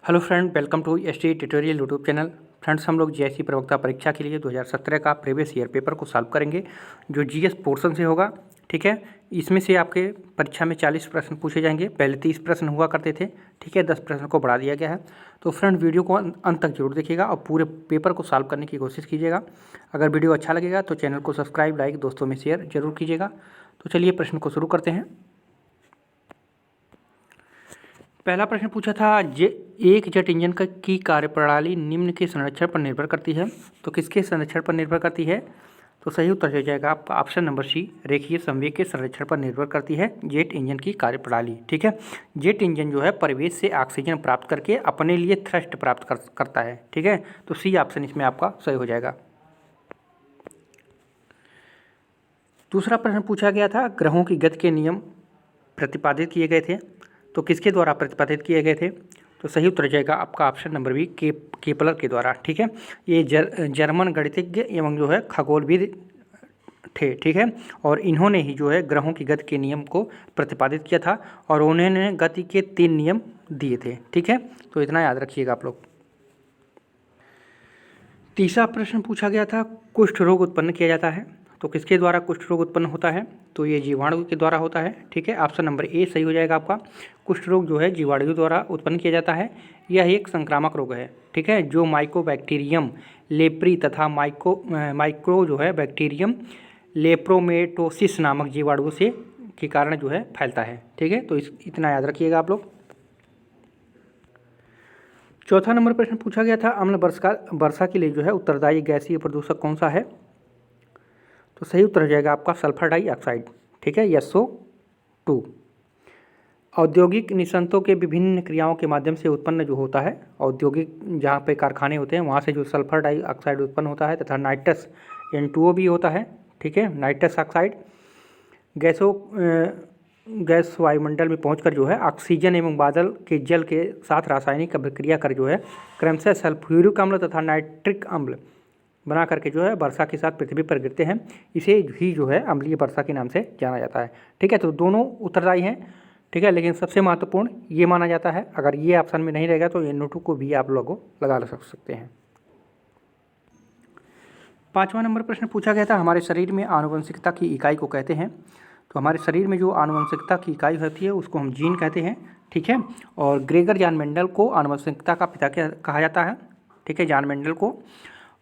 Hello friend, welcome to ST tutorial YouTube channel. Friends, हम लोग GSC प्रवक्ता परीक्षा के लिए 2017 का प्रीवियस ईयर पेपर को सॉल्व करेंगे, जो जीएस पोर्शन से होगा। ठीक है, इसमें से आपके परीक्षा में 40 प्रश्न पूछे जाएंगे। पहले 30 प्रश्न हुआ करते थे। ठीक है, 10 प्रश्न को बढ़ा दिया गया है। तो फ्रेंड, वीडियो को अंत तक जरूर देखिएगा और पूरे पेपर को सॉल्व करने की कोशिश कीजिएगा। अगर वीडियो अच्छा लगेगा तो चैनल को सब्सक्राइब, लाइक, दोस्तों में शेयर जरूर कीजिएगा। तो चलिए प्रश्न को शुरू करते हैं। पहला प्रश्न पूछा था, एक जेट इंजन की कार्यप्रणाली निम्न के संरक्षण पर निर्भर करती है। तो किसके संरक्षण पर निर्भर करती है? तो सही उत्तर हो जाएगा आपका ऑप्शन नंबर सी, रेखीय संवेग के संरक्षण पर निर्भर करती है जेट इंजन की कार्यप्रणाली। ठीक है, जेट इंजन जो है परिवेश से ऑक्सीजन प्राप्त करके अपने लिए थ्रस्ट प्राप्त करता है। ठीक है, तो सी ऑप्शन इसमें आपका सही हो जाएगा। दूसरा प्रश्न पूछा गया था, ग्रहों की गति के नियम प्रतिपादित किए गए थे। तो किसके द्वारा प्रतिपादित किए गए थे? तो सही उत्तर जाएगा आपका ऑप्शन नंबर बी, केपलर के द्वारा। ठीक है, ये जर्मन गणितज्ञ एवं जो है खगोलविद थे। ठीक है, और इन्होंने ही जो है ग्रहों की गति के नियम को प्रतिपादित किया था और उन्होंने गति के 3 नियम दिए थे। ठीक है, तो इतना याद रखिएगा आप लोग। तीसरा प्रश्न पूछा गया था, कुष्ठ रोग उत्पन्न किया जाता है। तो किसके द्वारा कुष्ठ रोग उत्पन्न होता है? तो ये जीवाणु के द्वारा होता है। ठीक है, ऑप्शन नंबर ए सही हो जाएगा आपका। कुष्ठ रोग जो है जीवाणु द्वारा उत्पन्न किया जाता है। यह एक संक्रामक रोग है। ठीक है, जो माइकोबैक्टीरियम लेप्री तथा माइक्रो जो है बैक्टीरियम लेप्रोमेटोसिस नामक जीवाणुओं से के कारण जो है फैलता है। ठीक है, तो इतना याद रखिएगा आप लोग। चौथा नंबर प्रश्न पूछा गया था, अम्ल वर्षा के लिए जो है उत्तरदायी गैसीय प्रदूषक कौन सा है? तो सही उत्तर हो जाएगा आपका सल्फर डाइऑक्साइड। ठीक है, SO2 औद्योगिक निस्संतों के विभिन्न क्रियाओं के माध्यम से उत्पन्न जो होता है, औद्योगिक जहाँ पे कारखाने होते हैं वहाँ से जो सल्फर डाइऑक्साइड उत्पन्न होता है तथा नाइट्रस N2O भी होता है। ठीक है, नाइट्रस ऑक्साइड गैस वायुमंडल में पहुंचकर जो है ऑक्सीजन एवं बादल के जल के साथ रासायनिक अभिक्रिया कर जो है क्रमशः सल्फ्यूरिक अम्ल तथा नाइट्रिक अम्ल बना करके जो है वर्षा के साथ पृथ्वी पर गिरते हैं। इसे ही जो है अम्लीय वर्षा के नाम से जाना जाता है। ठीक है, तो दोनों उत्तरदायी हैं। ठीक है, लेकिन सबसे महत्वपूर्ण ये माना जाता है। अगर ये ऑप्शन में नहीं रहेगा तो NO2 को भी आप लोगों लगा सकते हैं। पाँचवा नंबर प्रश्न पूछा गया था, हमारे शरीर में आनुवंशिकता की इकाई को कहते हैं। तो हमारे शरीर में जो आनुवंशिकता की इकाई होती है उसको हम जीन कहते हैं। ठीक है, और ग्रेगर जॉन मेंडल को आनुवंशिकता का पिता कहा जाता है। ठीक है, जॉन मेंडल को।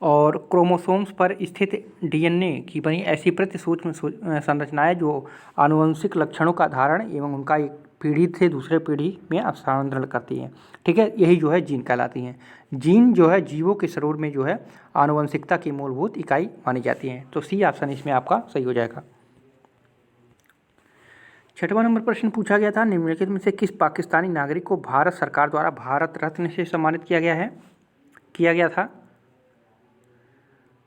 और क्रोमोसोम्स पर स्थित DNA की बनी ऐसी प्रति सूक्ष्म संरचनाएं जो आनुवंशिक लक्षणों का धारण एवं उनका एक पीढ़ी से दूसरे पीढ़ी में स्थानांतरण करती हैं। ठीक है, यही जो है जीन कहलाती हैं। जीन जो है जीवों के शरीर में जो है आनुवंशिकता की मूलभूत इकाई मानी जाती है। तो सी ऑप्शन इसमें आपका सही हो जाएगा। छठवां नंबर प्रश्न पूछा गया था, निम्नलिखित में से किस पाकिस्तानी नागरिक को भारत सरकार द्वारा भारत रत्न से सम्मानित किया गया था?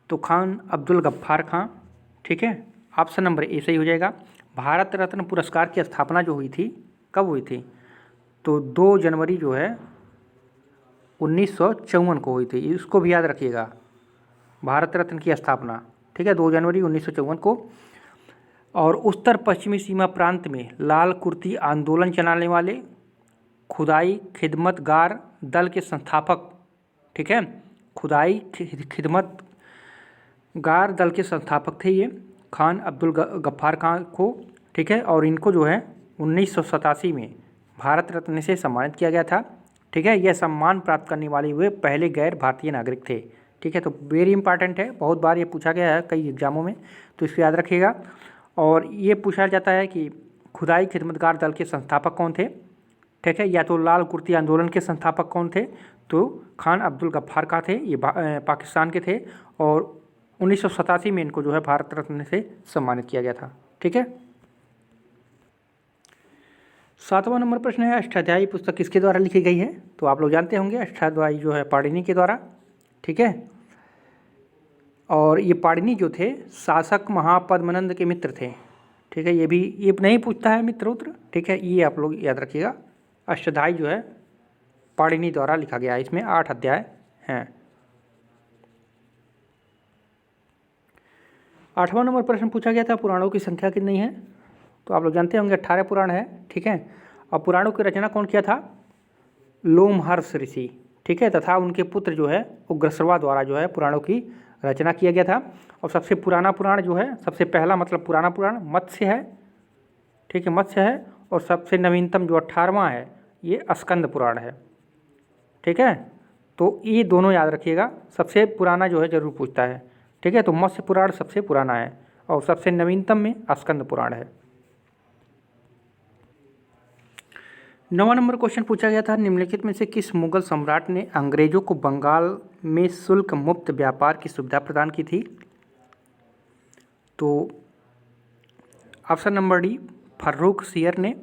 तो खान अब्दुल गफ्फार खां। ठीक है, ऑप्शन नंबर ए सही हो जाएगा। भारत रत्न पुरस्कार की स्थापना जो हुई थी, कब हुई थी? तो 2 जनवरी जो है 1954 को हुई थी। इसको भी याद रखिएगा, भारत रत्न की स्थापना। ठीक है, 2 जनवरी 1954 को। और उत्तर पश्चिमी सीमा प्रांत में लाल कुर्ती आंदोलन चलाने वाले खुदाई खिदमतगार दल के संस्थापक। ठीक है, खुदाई खिदमतगार दल के संस्थापक थे ये खान अब्दुल गफ्फार खां को। ठीक है, और इनको जो है 1987 में भारत रत्न से सम्मानित किया गया था। ठीक है, यह सम्मान प्राप्त करने वाले वे पहले गैर भारतीय नागरिक थे। ठीक है, तो वेरी इंपॉर्टेंट है, बहुत बार ये पूछा गया है कई एग्जामों में, तो इसको याद रखिएगा। और ये पूछा जाता है कि खुदाई खिदमतगार दल के संस्थापक कौन थे? ठीक है, या तो लाल कुर्ती आंदोलन के संस्थापक कौन थे? तो खान अब्दुल गफ्फार खां थे, ये पाकिस्तान के थे। और 1987 में इनको जो है भारत रत्न से सम्मानित किया गया था। ठीक है, 7वां नंबर प्रश्न है, अष्टाध्यायी पुस्तक किसके द्वारा लिखी गई है? तो आप लोग जानते होंगे, अष्टाध्यायी जो है पाणिनि के द्वारा। ठीक है, और ये पाणिनि जो थे शासक महापद्मनंद के मित्र थे। ठीक है, ये नहीं पूछता है मित्र उत्तर। ठीक है, ये आप लोग याद रखिएगा, अष्टाध्यायी जो है पाणिनि द्वारा लिखा गया है। इसमें 8 अध्याय हैं। 8वां नंबर प्रश्न पूछा गया था, पुराणों की संख्या कितनी है? तो आप लोग जानते होंगे 18 पुराण है। ठीक है, और पुराणों की रचना कौन किया था? लोमहर्ष ऋषि, ठीक है, तथा उनके पुत्र जो है उग्रश्रवा द्वारा जो है पुराणों की रचना किया गया था। और सबसे पुराना पुराण जो है, सबसे पहला मतलब पुराना पुराण मत्स्य है, ठीक है, मत्स्य है। और सबसे नवीनतम जो 18वां है ये स्कंद पुराण है, ठीक है। तो ये दोनों याद रखिएगा, सबसे पुराना जो है जरूर पूछता है, ठीक है। तो मत्स्य पुराण सबसे पुराना है और सबसे नवीनतम में स्कंद पुराण है। 9वां नंबर क्वेश्चन पूछा गया था, निम्नलिखित में से किस मुगल सम्राट ने अंग्रेजों को बंगाल में शुल्क मुक्त व्यापार की सुविधा प्रदान की थी? तो ऑप्शन नंबर डी, फर्रुखसियर ने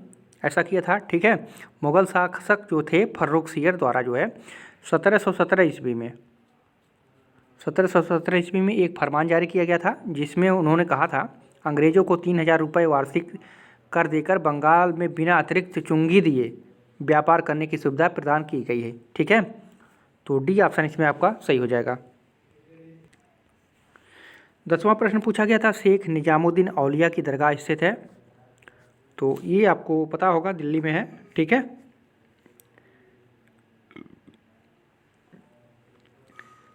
ऐसा किया था, ठीक है। मुगल शासक जो थे फर्रुखसियर द्वारा जो है 1717 ईस्वी में 1717 ईस्वी में एक फरमान जारी किया गया था, जिसमें उन्होंने कहा था अंग्रेजों को 3000 रुपये वार्षिक कर देकर बंगाल में बिना अतिरिक्त चुंगी दिए व्यापार करने की सुविधा प्रदान की गई है, ठीक है। तो डी ऑप्शन इसमें आपका सही हो जाएगा। 10वां प्रश्न पूछा गया था, शेख निजामुद्दीन औलिया की दरगाह स्थित है? तो ये आपको पता होगा, दिल्ली में है, ठीक है।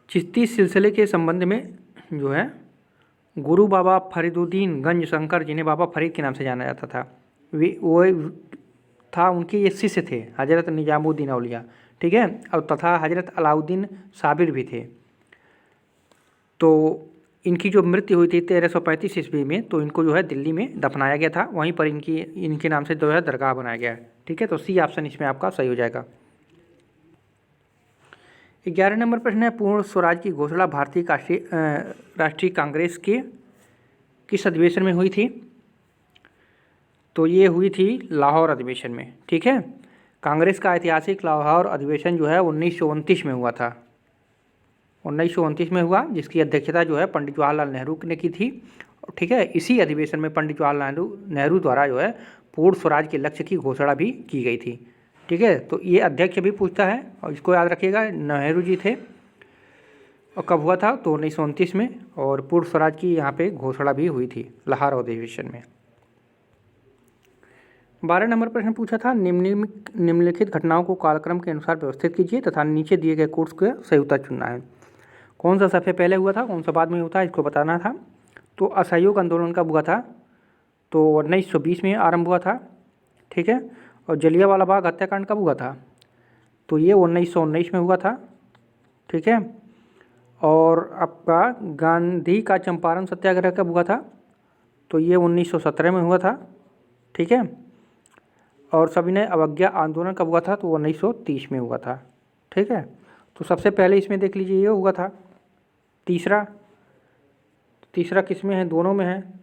चिश्ती सिलसिले के संबंध में जो है गुरु बाबा फरीदुद्दीन गंज शंकर, जिन्हें बाबा फरीद के नाम से जाना जाता था, वो था, उनके ये शिष्य थे हजरत निजामुद्दीन औलिया, ठीक है। और तथा हजरत अलाउद्दीन साबिर भी थे। तो इनकी जो मृत्यु हुई थी 1335 ईस्वी में, तो इनको जो है दिल्ली में दफनाया गया था, वहीं पर इनके नाम से जो है दरगाह बनाया गया है, ठीक है। तो सी ऑप्शन इसमें आपका सही हो जाएगा। 11 नंबर प्रश्न है, पूर्ण स्वराज की घोषणा भारतीय राष्ट्रीय कांग्रेस के किस अधिवेशन में हुई थी? तो ये हुई थी लाहौर अधिवेशन में, ठीक है। कांग्रेस का ऐतिहासिक लाहौर अधिवेशन जो है 1929 में हुआ था, 1929 में हुआ, जिसकी अध्यक्षता जो है पंडित जवाहरलाल नेहरू ने की थी, ठीक है। इसी अधिवेशन में पंडित जवाहरलाल नेहरू द्वारा जो है पूर्ण स्वराज के लक्ष्य की घोषणा भी की गई थी, ठीक है। तो ये अध्यक्ष भी पूछता है और इसको याद रखिएगा, नेहरू जी थे। और कब हुआ था? तो 1929 में, और पूर्ण स्वराज की यहाँ पे घोषणा भी हुई थी लाहौर अधिवेशन में। 12 नंबर प्रश्न पूछा था, निम्नलिखित घटनाओं को कालक्रम के अनुसार व्यवस्थित कीजिए तथा नीचे दिए गए कोर्स का सही उत्तर चुनना है। कौन सा सबसे पहले हुआ था, कौन सा बाद में हुआ था, इसको बताना था। तो असहयोग आंदोलन कब हुआ था? तो 1920 में आरंभ हुआ था, ठीक है। और जलियांवाला बाग हत्याकांड कब हुआ था? तो ये 1919 में हुआ था, ठीक है। और आपका गांधी का चंपारण सत्याग्रह कब हुआ था? तो ये 1917 में हुआ था, ठीक है। और सविनय अवज्ञा आंदोलन कब हुआ था? तो 1930 में हुआ था, ठीक है। तो सबसे पहले इसमें देख लीजिए ये हुआ था। तीसरा किस में है? दोनों में है।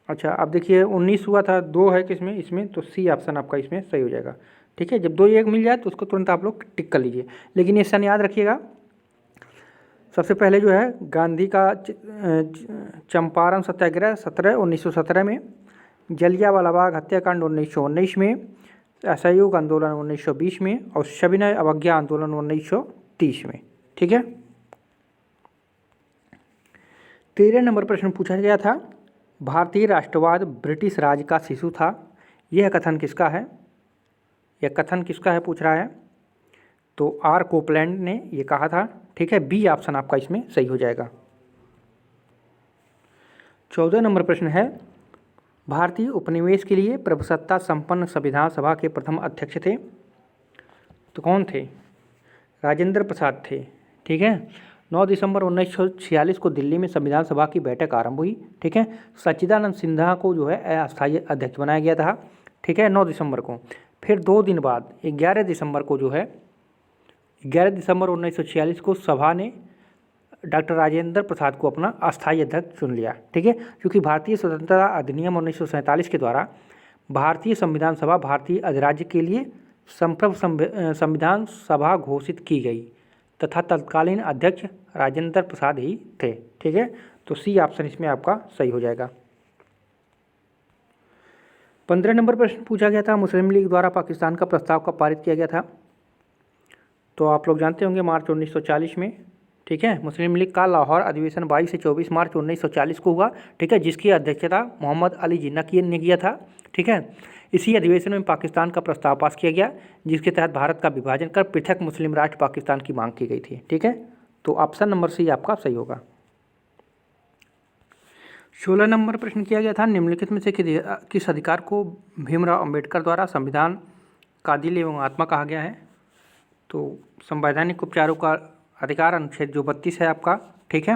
अच्छा, अब देखिए 19 हुआ था, 2 है किस में? इसमें। तो सी ऑप्शन आपका इसमें सही हो जाएगा, ठीक है। जब 2 एक मिल जाए तो उसको तुरंत आप लोग टिक कर लीजिए, लेकिन ये सन याद रखिएगा। सबसे पहले जो है गांधी का चंपारण सत्याग्रह 1917 में, जलियांवाला बाग हत्याकांड 1919 में, असहयोग आंदोलन 1920 में, और सविनय अवज्ञा आंदोलन 1930 में, ठीक है। 13 नंबर प्रश्न पूछा गया था, भारतीय राष्ट्रवाद ब्रिटिश राज का शिशु था, यह कथन किसका है? यह कथन किसका है पूछ रहा है। तो आर कोपलैंड ने यह कहा था, ठीक है। बी ऑप्शन आपका इसमें सही हो जाएगा। 14 नंबर प्रश्न है, भारतीय उपनिवेश के लिए प्रभुसत्ता संपन्न संविधान सभा के प्रथम अध्यक्ष थे? तो कौन थे? राजेंद्र प्रसाद थे, ठीक है। 9 दिसंबर 1946 को दिल्ली में संविधान सभा की बैठक आरंभ हुई, ठीक है। सच्चिदानंद सिन्हा को जो है अस्थायी अध्यक्ष बनाया गया था, ठीक है, 9 दिसंबर को। फिर 2 दिन बाद 11 दिसंबर को जो है 11 दिसंबर 1946 को सभा ने डॉक्टर राजेंद्र प्रसाद को अपना अस्थायी अध्यक्ष चुन लिया, ठीक है। क्योंकि भारतीय स्वतंत्रता अधिनियम 1947 के द्वारा भारतीय संविधान सभा भारतीय अधिराज्य के लिए संप्रभु संविधान सभा घोषित की गई तथा तत्कालीन अध्यक्ष राजेंद्र प्रसाद ही थे, ठीक है। तो सी ऑप्शन इसमें आपका सही हो जाएगा। 15 नंबर प्रश्न पूछा गया था, मुस्लिम लीग द्वारा पाकिस्तान का प्रस्ताव कब पारित किया गया था? तो आप लोग जानते होंगे मार्च 1940 में, ठीक है। मुस्लिम लीग का लाहौर अधिवेशन 22 से 24 मार्च 1940 को हुआ, ठीक है, जिसकी अध्यक्षता मोहम्मद अली जिन्ना ने किया था, ठीक है। इसी अधिवेशन में पाकिस्तान का प्रस्ताव पास किया गया, जिसके तहत भारत का विभाजन कर पृथक मुस्लिम राष्ट्र पाकिस्तान की मांग की गई थी। ठीक है, तो ऑप्शन नंबर सी आपका सही होगा। 16 नंबर प्रश्न किया गया था, निम्नलिखित में से किस अधिकार को भीमराव अंबेडकर द्वारा संविधान का दिल एवं आत्मा कहा गया है? तो संवैधानिक उपचारों का अधिकार अनुच्छेद जो 32 है आपका। ठीक है,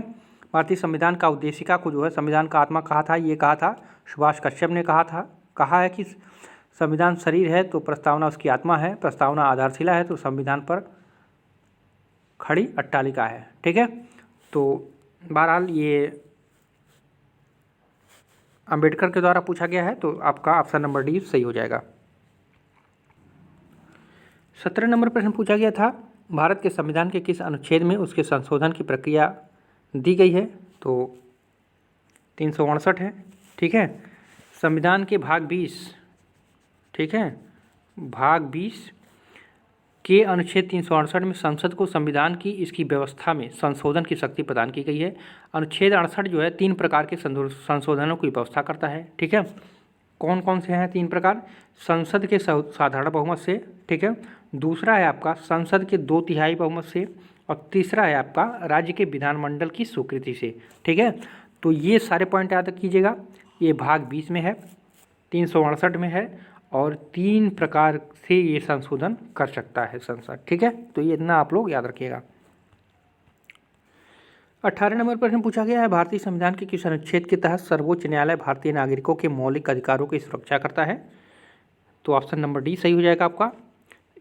भारतीय संविधान का उद्देशिका को जो है संविधान का आत्मा कहा था, ये कहा था सुभाष कश्यप ने कहा है कि संविधान शरीर है तो प्रस्तावना उसकी आत्मा है, प्रस्तावना आधारशिला है तो संविधान पर खड़ी अट्टालिका है। ठीक है, तो बहरहाल ये अंबेडकर के द्वारा पूछा गया है, तो आपका ऑप्शन नंबर डी सही हो जाएगा। 17 नंबर प्रश्न पूछा गया था, भारत के संविधान के किस अनुच्छेद में उसके संशोधन की प्रक्रिया दी गई है? तो 368 है। ठीक है, संविधान के भाग 20, ठीक है, भाग 20 के अनुच्छेद 368 में संसद को संविधान की इसकी व्यवस्था में संशोधन की शक्ति प्रदान की गई है। अनुच्छेद 68 जो है 3 प्रकार के संशोधनों की व्यवस्था करता है। ठीक है, कौन कौन से हैं 3 प्रकार? संसद के साधारण बहुमत से, ठीक है, दूसरा है आपका संसद के 2/3 बहुमत से, और तीसरा है आपका राज्य के विधानमंडल की स्वीकृति से। ठीक है, तो ये सारे पॉइंट याद कीजिएगा। ये भाग 20 में है, 368 में है, और 3 प्रकार से ये संशोधन कर सकता है संसद। ठीक है, तो ये इतना आप लोग याद रखिएगा। 18 नंबर प्रश्न पूछा गया है, भारतीय संविधान के किस अनुच्छेद के तहत सर्वोच्च न्यायालय भारतीय नागरिकों के मौलिक अधिकारों की सुरक्षा करता है? तो ऑप्शन नंबर डी सही हो जाएगा आपका।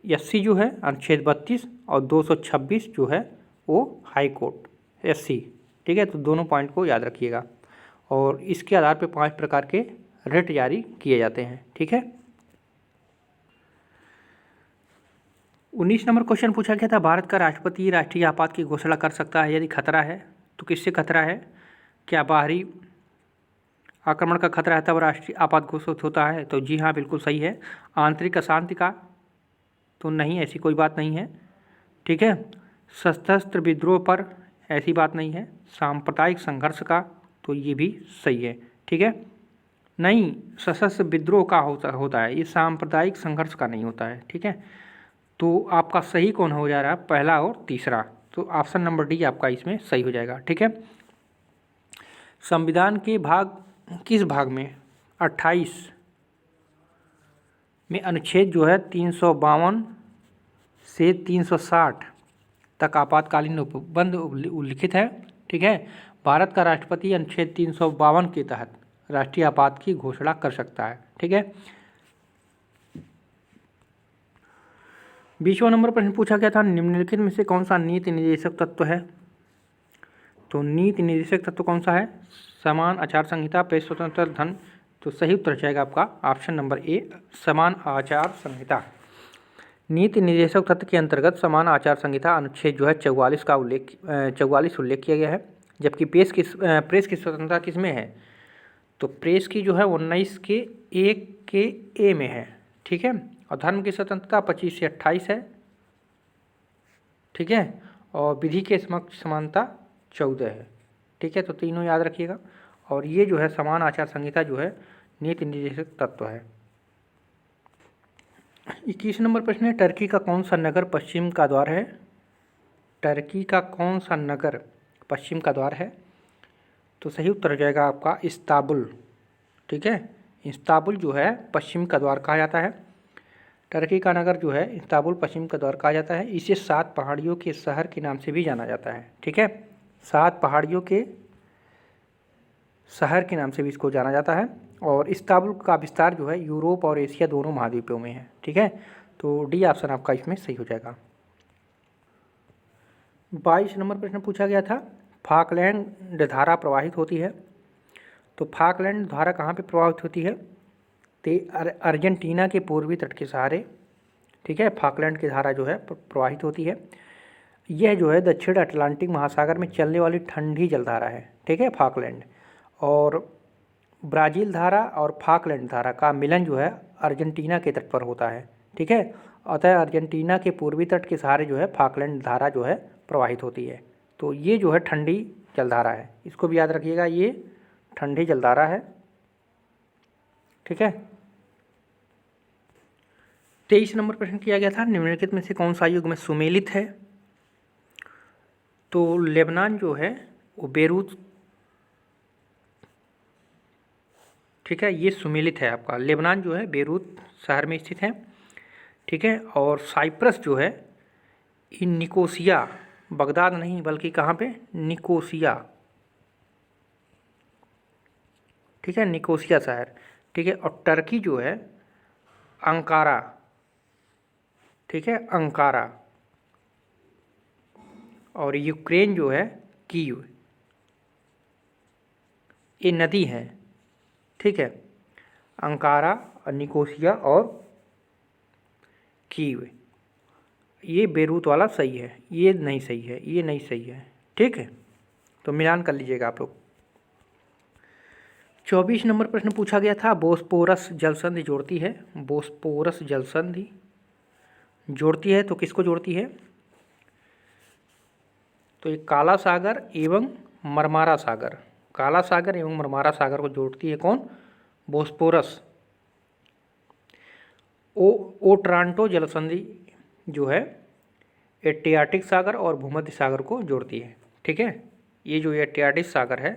80 जो है अनुच्छेद 32, और 226 जो है वो हाई कोर्ट 80। ठीक है, तो दोनों पॉइंट को याद रखिएगा, और इसके आधार पर 5 प्रकार के रिट जारी किए जाते हैं। ठीक है, 19 नंबर क्वेश्चन पूछा गया था, भारत का राष्ट्रपति राष्ट्रीय आपात की घोषणा कर सकता है यदि खतरा है? तो किससे खतरा है? क्या बाहरी आक्रमण का खतरा है तब राष्ट्रीय आपात घोषित होता है? तो जी हाँ, बिल्कुल सही है। आंतरिक अशांति का तो नहीं, ऐसी कोई बात नहीं है। ठीक है, सशस्त्र विद्रोह पर ऐसी बात नहीं है। सांप्रदायिक संघर्ष का तो ये भी सही है। ठीक है, नहीं, सशस्त्र विद्रोह का होता है, ये सांप्रदायिक संघर्ष का नहीं होता है। ठीक है, तो आपका सही कौन हो जा रहा है? पहला और तीसरा, तो ऑप्शन नंबर डी आपका इसमें सही हो जाएगा। ठीक है, संविधान के किस भाग में 28 में अनुच्छेद जो है 352 से 360 तक आपातकालीन उपबंध उल्लिखित है। ठीक है, भारत का राष्ट्रपति अनुच्छेद 352 के तहत राष्ट्रीय आपात की घोषणा कर सकता है। ठीक है, 20वां नंबर प्रश्न पूछा गया था, निम्नलिखित में से कौन सा नीति निर्देशक तत्व है? तो नीति निर्देशक तत्व कौन सा है? समान आचार संहिता, प्रेस स्वतंत्रता, धन। तो सही उत्तर जाएगा आपका ऑप्शन नंबर ए, समान आचार संहिता। नीति निर्देशक तत्व के अंतर्गत समान आचार संहिता अनुच्छेद जो है 44 का उल्लेख 44 उल्लेख किया गया है। जबकि प्रेस की स्वतंत्रता किस में है? तो प्रेस की जो है 19 के 1 के ए में है। ठीक है, और धर्म की स्वतंत्रता 25 से 28 है। ठीक है, और विधि के समक्ष समानता 14 है। ठीक है, तो तीनों याद रखिएगा, और ये जो है समान आचार संहिता जो है नीति निर्देशक तत्व है। 21 नंबर प्रश्न है, टर्की का कौन सा नगर पश्चिम का द्वार है? टर्की का कौन सा नगर पश्चिम का द्वार है? तो सही उत्तर हो जाएगा आपका इस्तांबुल। ठीक है, इस्तांबुल जो है पश्चिम का द्वार कहा जाता है। टर्की का नगर जो है इस्तांबुल पश्चिम का द्वार कहा जाता है। इसे 7 पहाड़ियों के शहर के नाम से भी जाना जाता है। ठीक है, 7 पहाड़ियों के शहर के नाम से भी इसको जाना जाता है, और इस्तांबुल का विस्तार जो है यूरोप और एशिया दोनों महाद्वीपों में है। ठीक है, तो डी ऑप्शन आपका इसमें सही हो जाएगा। 22 नंबर प्रश्न पूछा गया था, फाकलैंड धारा प्रवाहित होती है। तो फाकलैंड धारा कहाँ पे प्रवाहित होती है? तो अर्जेंटीना के पूर्वी तट के सहारे। ठीक है, फाकलैंड की धारा जो है प्रवाहित होती है। यह जो है दक्षिण अटलांटिक महासागर में चलने वाली ठंडी जलधारा है। ठीक है, फाकलैंड, और ब्राज़ील धारा और फाकलैंड धारा का मिलन जो है अर्जेंटीना के तट पर होता है। ठीक है, अतः अर्जेंटीना के पूर्वी तट के सहारे जो है फाकलैंड धारा जो है प्रवाहित होती है। तो ये जो है ठंडी जलधारा है, इसको भी याद रखिएगा, ये ठंडी जलधारा है। ठीक है, 23 नंबर प्रश्न किया गया था, निम्नलिखित में से कौन सा युग में सुमेलित है? तो लेबनान जो है वो बेरूत, ठीक है, ये सुमेलित है आपका। लेबनान जो है बेरूत शहर में स्थित है, ठीक है। और साइप्रस जो है इन निकोसिया, बगदाद नहीं बल्कि कहाँ पे, निकोसिया, ठीक है, निकोसिया शहर, ठीक है। और टर्की जो है अंकारा, ठीक है, अंकारा। और यूक्रेन जो है कीव, ये नदी है, ठीक है। अंकारा, निकोसिया और कीव, ये बेरूत वाला सही है, ये नहीं सही है, ये नहीं सही है, ठीक है। तो मिलान कर लीजिएगा आप लोग। 24 नंबर प्रश्न पूछा गया था, बोस्पोरस जलसंधि जोड़ती है, बोस्पोरस जलसंधि जोड़ती है तो किसको जोड़ती है? तो ये काला सागर एवं मरमारा सागर, काला सागर एवं मरमारा सागर को जोड़ती है कौन? बोस्पोरस। ओट्रांटो जलसंधि जो है एड्रियाटिक सागर और भूमध्य सागर को जोड़ती है, ठीक है। ये जो एड्रियाटिक सागर है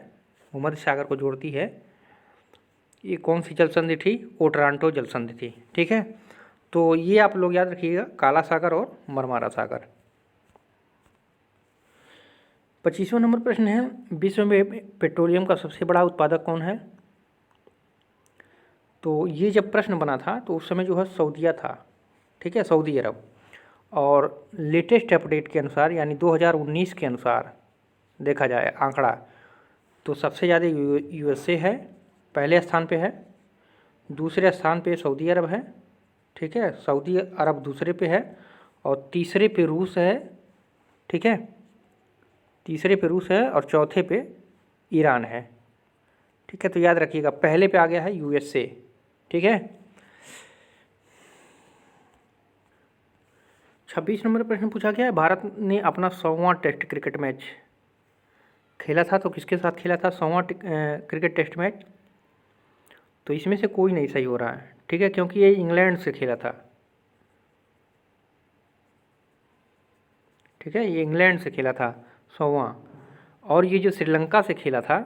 भूमध्य सागर को जोड़ती है, ये कौन सी जलसंधि थी? ओट्रांटो जलसंधि थी, ठीक है। तो ये आप लोग याद रखिएगा, काला सागर और मरमारा सागर। 25वां नंबर प्रश्न है, विश्व में पेट्रोलियम का सबसे बड़ा उत्पादक कौन है? तो ये जब प्रश्न बना था तो उस समय जो है सऊदीया था, ठीक है, सऊदी अरब। और लेटेस्ट अपडेट के अनुसार यानी 2019 के अनुसार देखा जाए आंकड़ा, तो सबसे ज़्यादा यूएसए है, पहले स्थान पे है, दूसरे स्थान पे सऊदी अरब है, ठीक है, सऊदी अरब दूसरे पे है, और तीसरे पे रूस है, ठीक है, तीसरे पे रूस है, और चौथे पे ईरान है, ठीक है। तो याद रखिएगा पहले पे आ गया है यूएसए, ठीक है। 26 नंबर प्रश्न पूछा गया है, भारत ने अपना 100वां टेस्ट क्रिकेट मैच खेला था तो किसके साथ खेला था 100वां क्रिकेट टेस्ट मैच? तो इसमें से कोई नहीं सही हो रहा है, ठीक है, क्योंकि ये इंग्लैंड से खेला था, ठीक है, ये इंग्लैंड से खेला था 100वां। और ये जो श्रीलंका से खेला था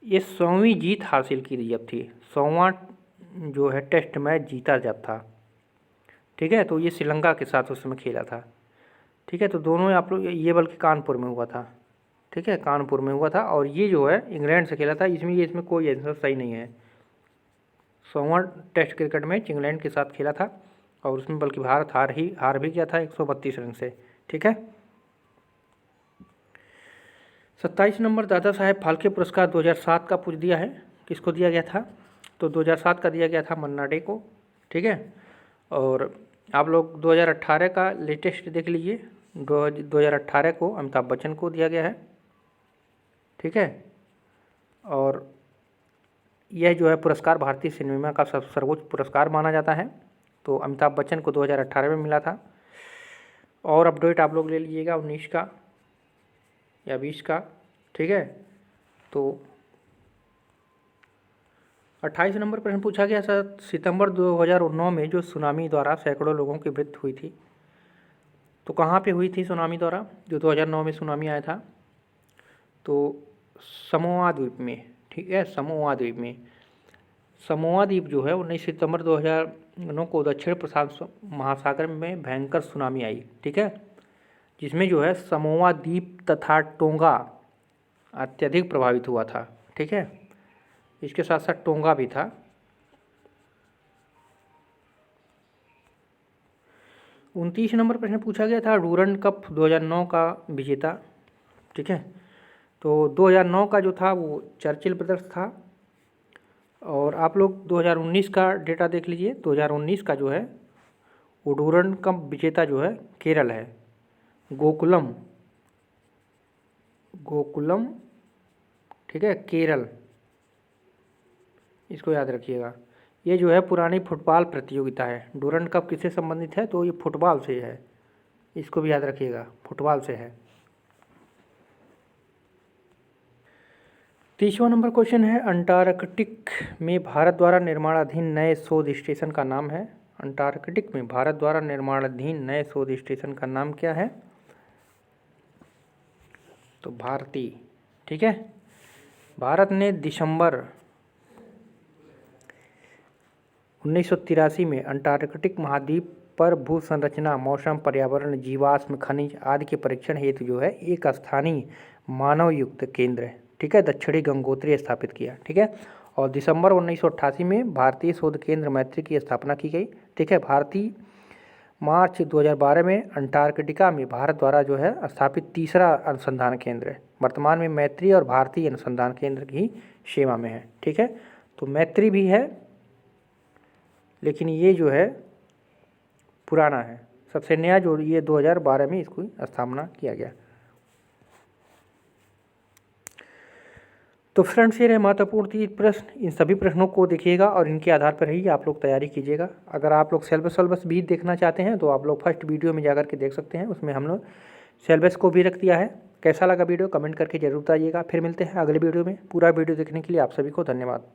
ये 100वीं जीत हासिल की जब थी, 100वां जो है टेस्ट मैच जीता जब था, ठीक है। तो ये श्रीलंका के साथ उस समय खेला था, ठीक है। तो दोनों आप लोग, ये बल्कि कानपुर में हुआ था, ठीक है, कानपुर में हुआ था। और ये जो है इंग्लैंड से खेला था, इसमें कोई आंसर सही नहीं है। 100वां टेस्ट क्रिकेट मैच इंग्लैंड के साथ खेला था और उसमें बल्कि भारत हार भी गया था 132 रन से, ठीक है। 27 नंबर, दादा साहेब फाल्के पुरस्कार 2007 का पूछ दिया है, किसको दिया गया था? तो 2007 का दिया गया था मन्ना डे को, ठीक है। और आप लोग 2018 का लेटेस्ट देख लीजिए, 2018 को अमिताभ बच्चन को दिया गया है, ठीक है। और यह जो है पुरस्कार भारतीय सिनेमा का सर्वोच्च पुरस्कार माना जाता है, तो अमिताभ बच्चन को 2018 में मिला था। और अपडेट आप लोग ले लीजिएगा 19 का या 20 का, ठीक है। तो 28 नंबर प्रश्न पूछा गया सर, सितंबर 2009 में जो सुनामी द्वारा सैकड़ों लोगों की मृत्यु हुई थी, तो कहाँ पे हुई थी सुनामी द्वारा जो 2009 में सुनामी आया था? तो समोआ द्वीप में, ठीक है, समोआ द्वीप में। समोआ द्वीप जो है 19 सितंबर 2009 को दक्षिण प्रशांत महासागर में भयंकर सुनामी आई, ठीक है, जिसमें जो है समोआ द्वीप तथा टोंगा अत्यधिक प्रभावित हुआ था, ठीक है। इसके साथ साथ टोंगा भी था। 29 नंबर प्रश्न पूछा गया था, डूरंड कप 2009 का विजेता, ठीक है। तो 2009 का जो था वो चर्चिल ब्रदर्स था। और आप लोग 2019 का डेटा देख लीजिए, 2019 का जो है वो डूरंड कप विजेता जो है केरल है, गोकुलम, गोकुलम, ठीक है, केरल, इसको याद रखिएगा। ये जो है पुरानी फुटबॉल प्रतियोगिता है। डूरंड कप किससे संबंधित है? तो ये फुटबॉल से है, इसको भी याद रखिएगा, फुटबॉल से है। 30वां नंबर क्वेश्चन है, अंटार्कटिक में भारत द्वारा निर्माणाधीन नए शोध स्टेशन का नाम है अंटार्कटिक में भारत द्वारा निर्माणाधीन नए शोध स्टेशन का नाम क्या है? तो भारती। ठीक है। भारत ने दिसंबर 1983 में अंटार्कटिक महाद्वीप पर भू संरचना, मौसम, पर्यावरण, जीवाश्म, खनिज आदि के परीक्षण हेतु जो है एक स्थानीय मानव युक्त केंद्र, ठीक है, दक्षिणी गंगोत्री स्थापित किया। ठीक है। और दिसंबर 1988 में भारतीय शोध केंद्र मैत्री की स्थापना की गई। ठीक है। मार्च 2012 में अंटार्कटिका में भारत द्वारा जो है स्थापित तीसरा अनुसंधान केंद्र है। वर्तमान में मैत्री और भारतीय अनुसंधान केंद्र की सेवा में है। ठीक है। तो मैत्री भी है, लेकिन ये जो है पुराना है। सबसे नया जो ये 2012 में इसकी स्थापना किया गया। तो फ्रेंड्स, ये रहे महत्वपूर्ण 3 प्रश्न। इन सभी प्रश्नों को देखिएगा और इनके आधार पर ही आप लोग तैयारी कीजिएगा। अगर आप लोग सिलेबस भी देखना चाहते हैं तो आप लोग फर्स्ट वीडियो में जाकर के देख सकते हैं, उसमें हम लोग सिलेबस को भी रख दिया है। कैसा लगा वीडियो कमेंट करके जरूर बताइएगा। फिर मिलते हैं अगले वीडियो में। पूरा वीडियो देखने के लिए आप सभी को धन्यवाद।